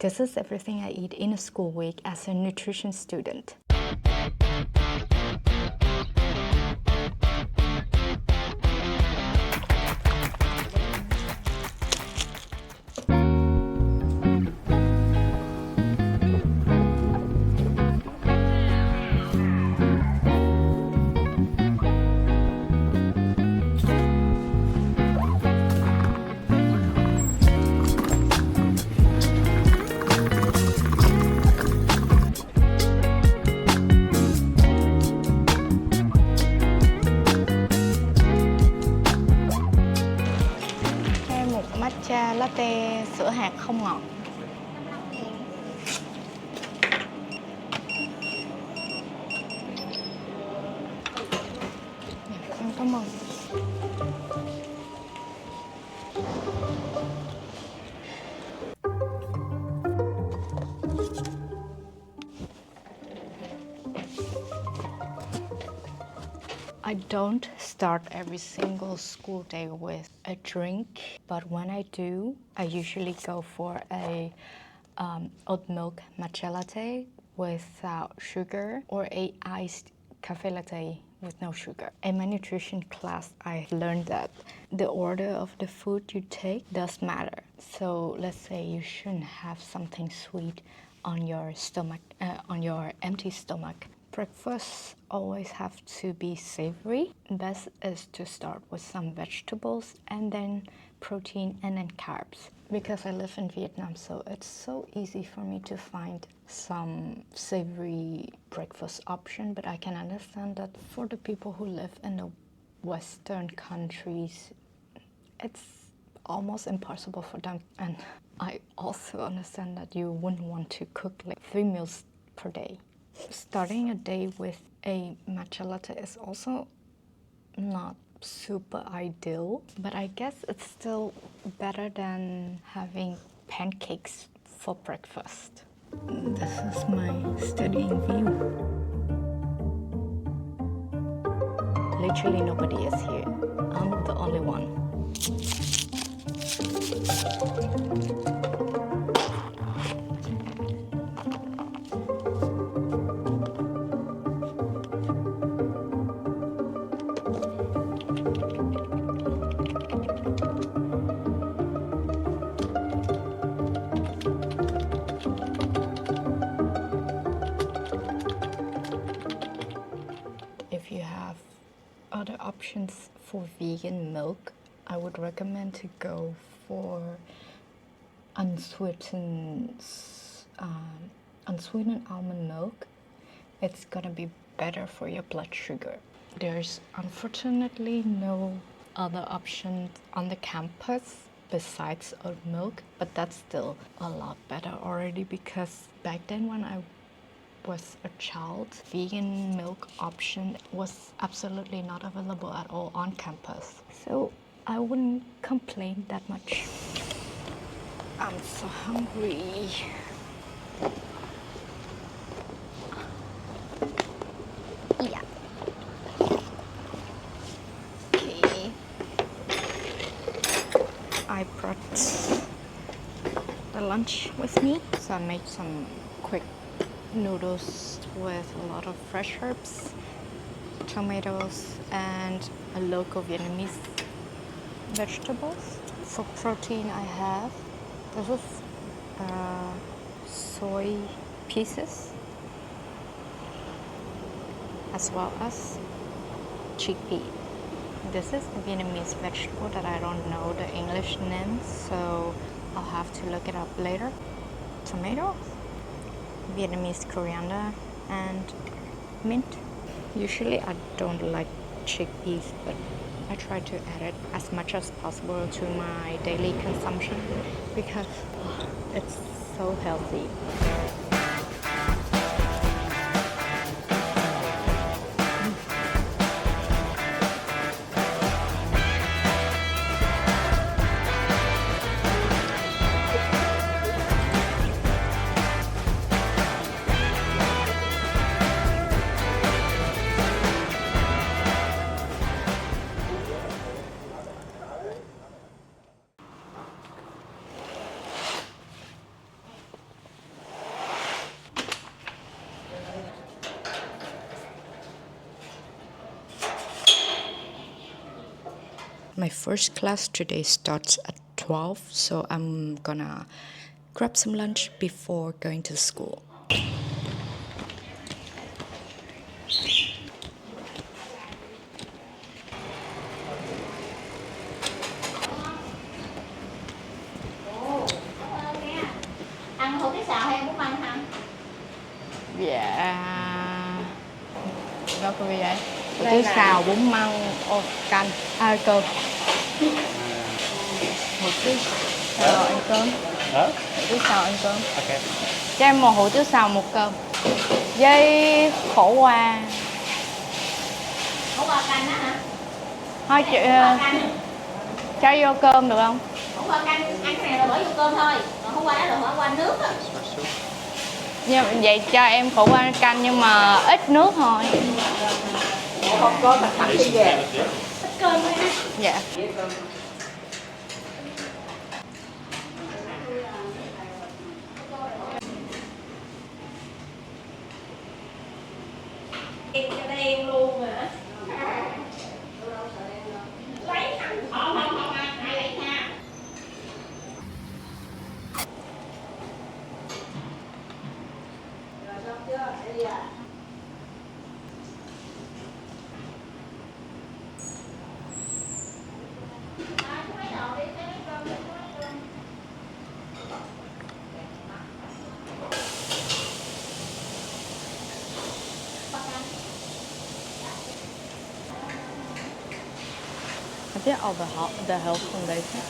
This is everything I eat in a school week as a nutrition student. Matcha latte sữa hạt không ngọt. Em cảm ơn. I don't start every single school day with a drink, but when I do, I usually go for a oat milk matcha latte without sugar or a iced cafe latte with no sugar. In my nutrition class, I learned that the order of the food you take does matter. So let's say you shouldn't have something sweet on your stomach, on your empty stomach. Breakfast always have to be savory. Best is to start with some vegetables and then protein and then carbs. Because I live in Vietnam, so it's so easy for me to find some savory breakfast option, but I can understand that for the people who live in the Western countries, it's almost impossible for them. And I also understand that you wouldn't want to cook like 3 meals per day. Starting a day with a matcha latte is also not super ideal, but I guess it's still better than having pancakes for breakfast. This is my studying view. Literally nobody is here. I'm the only one. If you have other options for vegan milk, I would recommend to go for unsweetened almond milk. It's gonna be better for your blood sugar. There's unfortunately no other options on the campus besides oat milk, but that's still a lot better already, because back then when I was a child, vegan milk option was absolutely not available at all on campus. So I wouldn't complain that much. I'm so hungry. Yeah. Okay. I brought the lunch with me, so I made some quick noodles with a lot of fresh herbs, tomatoes, and a local Vietnamese vegetables. For protein, I have this is soy pieces, as well as chickpea. This is a Vietnamese vegetable that I don't know the English name, so I'll have to look it up later. Tomatoes, Vietnamese coriander, and mint. Usually I don't like chickpeas, but I try to add it as much as possible to my daily consumption because it's so healthy. My first class today starts at 12, so I'm gonna grab some lunch before going to school. Ăn hủ tiếu xào hay bún măng hả? Dạ. Đâu có gì vậy? Hủ tiếu xào, bún măng, canh, cơm. Hủ tiếu xào ăn cơm. Hả? Hủ tiếu xào ăn cơm. Ok. Cho em một hủ tiếu xào một cơm. Với khổ qua. Khổ qua canh á hả? Thôi chị cho vô cơm được không? Khổ qua canh ăn cái này là bỏ vô cơm thôi. Còn khổ qua đó là khổ qua nước á. Nhưng vậy cho em khổ qua canh nhưng mà ít nước thôi. Không có mặt thẳng đi về. Ít cơm thôi ha. Dạ. Em cho đen luôn hả? Lấy không? Không, ai lấy nha. Rồi xong chưa? Đi à? I did all the health foundation.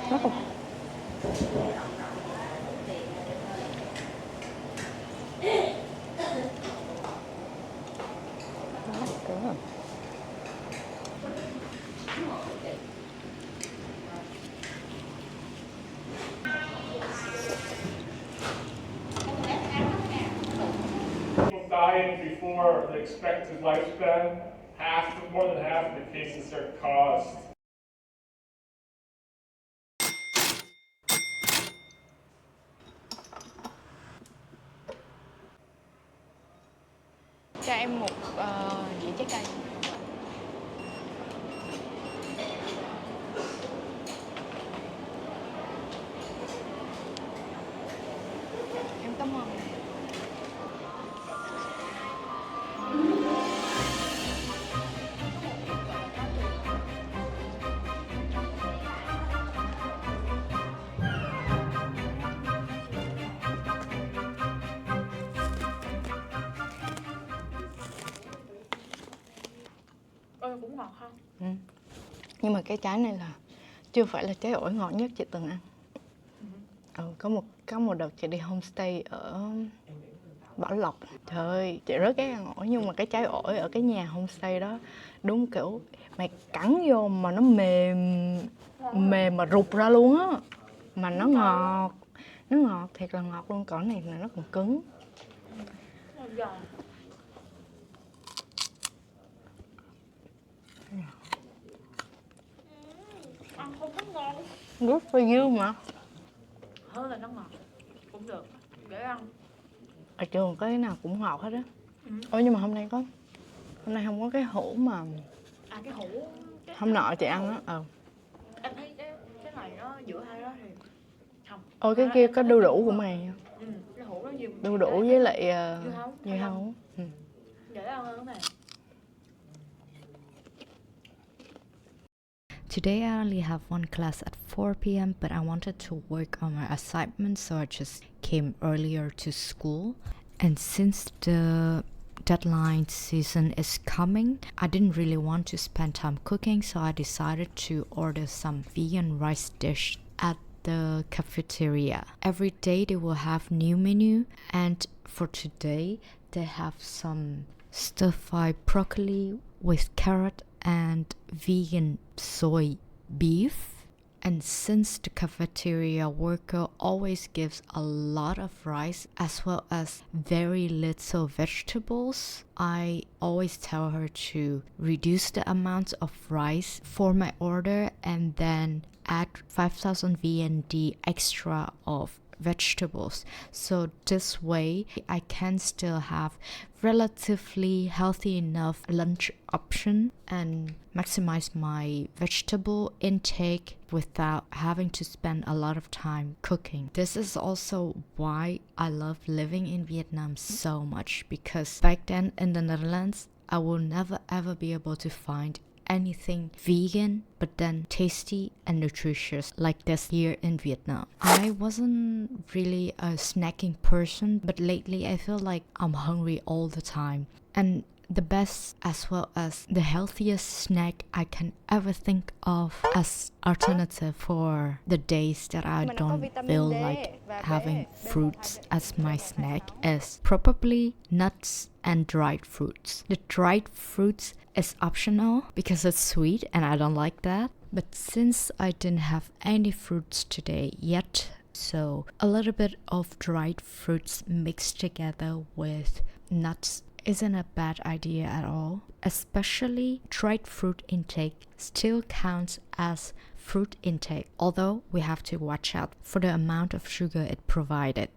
Rất là good. People dying before the expected lifespan, more than half of the cases are caused. Cho em một dĩa trái cây. Em cảm ơn. Cũng ngọt không? Nhưng mà cái trái này là chưa phải là trái ổi ngọt nhất chị từng ăn. Có một đợt chị đi homestay ở Bảo Lộc. Trời ơi, chị rất ghét ăn ổi nhưng mà cái trái ổi ở cái nhà homestay đó đúng kiểu mày cắn vô mà nó mềm mà rụt ra luôn á. Mà nó ngọt. Nó ngọt thiệt là ngọt luôn, còn này là nó còn cứng. Ăn không có ngon. Good for you mà. Hơn là nó ngọt. Cũng được. Dễ ăn. Ở trường có cái nào cũng ngọt hết á. Nhưng mà hôm nay không có cái hũ mà Cái hũ. hôm nọ chị ăn á. Em thấy cái này nó giữa hai đó thì Ôi cái kia có đu đủ của mày. cái hũ nó nhiều. Đu đủ với lại dưa hấu. hấu. Dễ ăn hơn cái này. Today I only have one class at 4 p.m. but I wanted to work on my assignment, so I just came earlier to school. And since the deadline season is coming, I didn't really want to spend time cooking, so I decided to order some vegan rice dish at the cafeteria. Every day they will have new menu, and for today they have some stir-fried broccoli with carrot and vegan soy beef. And since the cafeteria worker always gives a lot of rice as well as very little vegetables, I always tell her to reduce the amount of rice for my order and then add 5,000 VND extra of vegetables. So this way I can still have relatively healthy enough lunch option and maximize my vegetable intake without having to spend a lot of time cooking. This is also why I love living in Vietnam so much, because back then in the Netherlands I will never ever be able to find anything vegan but then tasty and nutritious like this here in Vietnam. I wasn't really a snacking person, but lately I feel like I'm hungry all the time. And the best as well as the healthiest snack I can ever think of as alternative for the days that I don't feel like having fruits as my snack is probably nuts and dried fruits. The dried fruits is optional because it's sweet and I don't like that. But since I didn't have any fruits today yet, so a little bit of dried fruits mixed together with nuts isn't a bad idea at all. Especially dried fruit intake still counts as fruit intake, although we have to watch out for the amount of sugar it provided.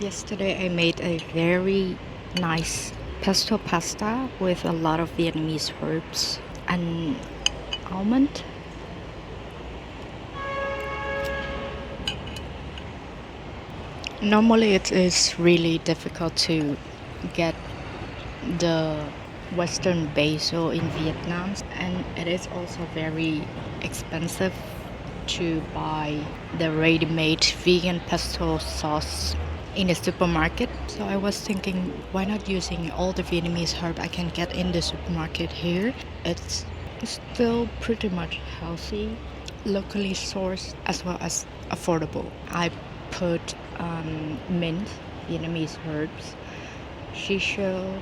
Yesterday I made a very nice pesto pasta with a lot of Vietnamese herbs and almond. Normally it is really difficult to get the Western basil in Vietnam, and it is also very expensive to buy the ready-made vegan pesto sauce in the supermarket. So I was thinking, why not using all the Vietnamese herb I can get in the supermarket here? It's still pretty much healthy, locally sourced, as well as affordable. I put mint, Vietnamese herbs, shisho,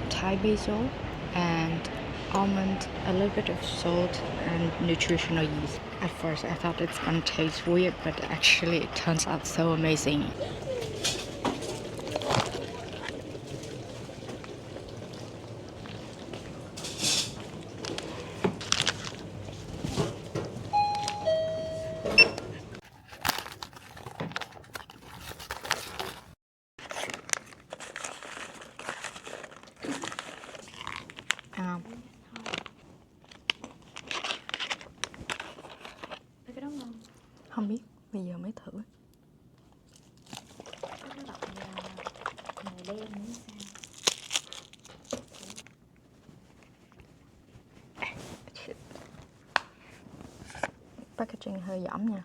Thai basil, and almond, a little bit of salt, and nutritional yeast. At first I thought it's gonna taste weird, but actually it turns out so amazing. Cái đó ngon. Không biết, bây giờ mới thử. Nó đậm màu đen nữa sao? Packaging hơi dỏm nha.